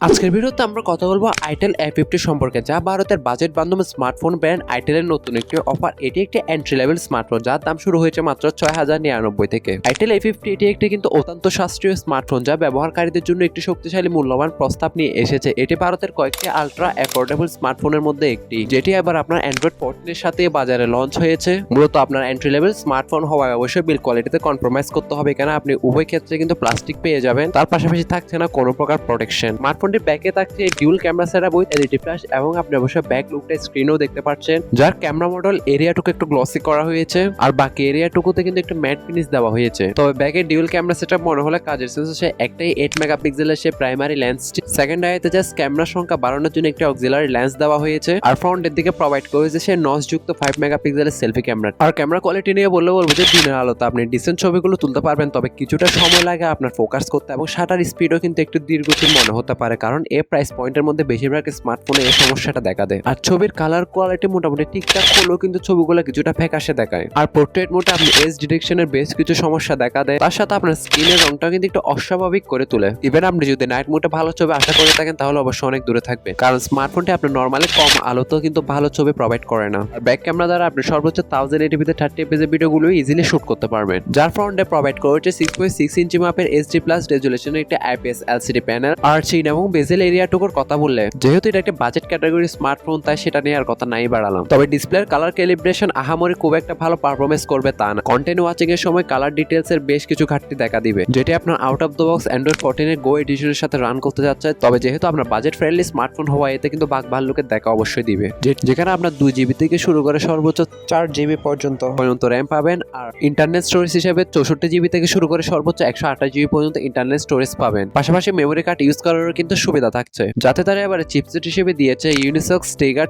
আজকের ভিডিওতে আমরা কথা বলবো আইটেল A50 সম্পর্কে, যা ভারতের বাজেট বান্ধব স্মার্টফোন ব্র্যান্ড আইটেলের নতুন একটি অফার। এটি একটি এন্ট্রি লেভেল স্মার্টফোন যার দাম শুরু হয়েছে মাত্র 6099 থেকে। আইটেল A50 এটি একটি কিন্তু অত্যন্ত সাশ্রয়ী স্মার্টফোন যা ব্যবহারকারীদের জন্য একটি শক্তিশালী মূল্যবান প্রস্তাব নিয়ে এসেছে। এটি ভারতের কয়েকটি আলট্রা অ্যাফোর্ডেবল স্মার্টফোনের মধ্যে একটি, যেটি এবার আপনার অ্যান্ড্রয়েড 14 এর সাথে বাজারে লঞ্চ হয়েছে। মূলত আপনার এন্ট্রি লেভেল স্মার্টফোন হওয়ায় অবশ্যই বিল কোয়ালিটিতে কম্প্রোমাইজ করতে হবে, কেন আপনি উভয় ক্ষেত্রে কিন্তু প্লাস্টিক পেয়ে যাবেন। তার পাশাপাশি থাকছে না কোনো প্রকার প্রোটেকশন। স্মার্টফোনটির ব্যাকে থাকছে dual camera setup with LED flash, এবং আপনি অবশ্যই ব্যাক লুকটা স্ক্রিনেও দেখতে পাচ্ছেন, যার ক্যামেরা মডেল এরিয়াটুকু একটু গ্লসি করা হয়েছে আর বাকি এরিয়াটুকুতে কিন্তু একটু ম্যাট ফিনিশ দেওয়া হয়েছে। তবে ব্যাকের ডিউল ক্যামেরা সেটআপ মনে হলে কাজের সেন্স হচ্ছে একটাই 8 মেগাপিক্সেলের সে প্রাইমারি লেন্স, সেকেন্ড আইতে জাস্ট ক্যামেরা সংখ্যা বাড়ানোর জন্য একটি অক্সিলারি লেন্স দেওয়া হয়েছে, আর ফ্রন্টের দিকে প্রোভাইড করেছে সে নচ যুক্ত 5 মেগাপিক্সেলের সেলফি ক্যামেরা। আর ক্যামেরা কোয়ালিটি নিয়ে বলবো যে দিনের আলোতে আপনি ডিসেন্ট ছবিগুলো তুলতে পারবেন, তবে কিছুটা সময় লাগে আপনার ফোকাস করতে, এবং শাটার স্পিডও কিন্তু একটু দীর্ঘতির মনে হতে পারে, কারণ এই প্রাইস পয়েন্টের মধ্যে বেশিরভাগ স্মার্টফোনে এই সমস্যাটা দেখা দেয়। আর ছবির কালার কোয়ালিটি মোটামুটি ঠিকঠাক হলেও কিন্তু ছবিগুলো কিছুটা ফ্যাকাশে দেখায়। আর পোর্ট্রেট মোডে আপনি এজ ডিটেকশনের বেশ কিছু সমস্যা দেখা দেয়, তার সাথে আপনার স্ক্রিনের রংটা কিন্তু একটু অস্বাভাবিক করে তোলে। ইভেন আপনি যদি নাইট মোডে ভালো ছবি আশা করে থাকেন তাহলে অবশ্যই অনেক দূরে থাকবে, কারণ স্মার্টফোনটি আপনার নর্মালি কম আলোতেও কিন্তু ভালো ছবি প্রোভাইড করে না। আর ব্যাক ক্যামেরা দ্বারা আপনি সর্বোচ্চ 1080p 30fps ভিডিওগুলো ইজিলি শুট করতে পারবেন, যার ফ্রন্টে প্রোভাইড করেছে 6.6 ইঞ্চি মাপের HD+ রেজুলেশনের একটি IPS LCD প্যানেল। আর চিন এবং বেজেল এরিয়াটুকুর কথা বললে, যেহেতু এটা একটা বাজেট ক্যাটাগরি স্মার্টফোন, তাই সেটা নিয়ে আর কথা নাই বাড়ালাম। তবে ডিসপ্লের কালার ক্যালিব্রেশন আহামরি খুব একটা ভালো পারফরমেন্স করবে তা না। কন্টেন্ট ওয়াচিং এর সময় কালার ডিটেইলস এর বেশ কিছু ঘাটতি দেখা দিবে, যেটি আপনার out of the box Android 14 এর গো এডিশনের সাথে রান করতে যাচ্ছে। তবে যেহেতু আপনার বাজেট ফ্রেন্ডলি স্মার্টফোন হওয়া, এতে কিন্তু বাগ ভাল্লুকের দেখা অবশ্যই দিবে, যেখানে আপনার 2GB থেকে শুরু করে সর্বোচ্চ 4GB পর্যন্ত র্যাম পাবেন, আর ইন্টারনেট স্টোরেজ হিসেবে 64GB থেকে শুরু করে সর্বোচ্চ 128GB পর্যন্ত ইন্টারনেট স্টোরেজ পাবেন। পাশাপাশি মেমোরি কার্ড ইউজ করারও কিন্তু সুবিধা থাকছে, যাতে তারা এবারে চিপসেট হিসেবে দিয়েছে Unisoc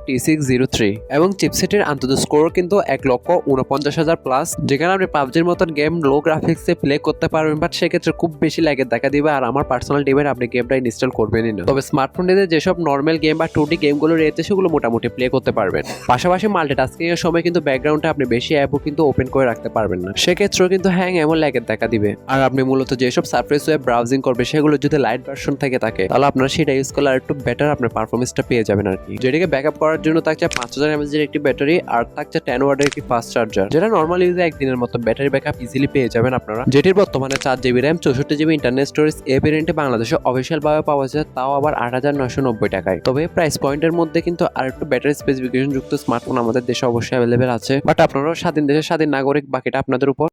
T603, এবং চিপসেটের আন্তর্জাতিক স্কোর কিন্তু 1,49,000+, যেখানে আপনি পাবজির মতন গেম লো গ্রাফিক্সে প্লে করতে পারবেন, বাট সেক্ষেত্রে খুব বেশি ল্যাগের দেখা দিবে, আর আমার পার্সোনাল ডিভাইস আপনি গেমটা ইনস্টল করবেনই না। তবে স্মার্টফোনে যেসব নর্মাল গেম বা 2D গেমগুলো রয়েছে সেগুলো মোটামুটি প্লে করতে পারবেন। পাশাপাশি মাল্টিটাস্কিং এর সময় কিন্তু ব্যাকগ্রাউন্ডে আপনি বেশি অ্যাপও কিন্তু ওপেন করে রাখতে পারবেন না, সেক্ষেত্রেও কিন্তু হ্যাং এমন ল্যাগের দেখা দিবে। আর আপনি মূলত যেসব সারফেস ওয়েব ব্রাউজিং করবে সেগুলো যদি লাইট ভার্সন থেকে থাকে, তাহলে আপনারা সেটা ইউজ করলে আর একটু বেটার আপনার পারফরমেন্সটা পেয়ে যাবেন আর কি। যেটিকে ব্যাকআপ করার জন্য থাকছে 5000 mAh এর একটি ব্যাটারি, আর থাকছে 10 ওয়াটের একটি ফাস্ট চার্জার, যেটা নর্মাল ইউজে একদিনের মতো ব্যাটারি ব্যাকআপ ইজিলি পেয়ে যাবেন আপনারা। যেটির বর্তমানে 4GB RAM 64GB internet storage এ ভেরিয়েন্টে বাংলাদেশে অফিসিয়াল ভাবে পাওয়া যায়, তাও আবার 8990 টাকায়। তবে প্রাইস পয়েন্টের মধ্যে কিন্তু আর একটু ব্যাটারি স্পেসিফিকেশন যুক্ত স্মার্টফোন আমাদের দেশে অবশ্যই অ্যাভেলেবেল আছে, বাট আপনারাও স্বাধীন দেশের স্বাধীন নাগরিক, বাকিটা আপনাদের উপর।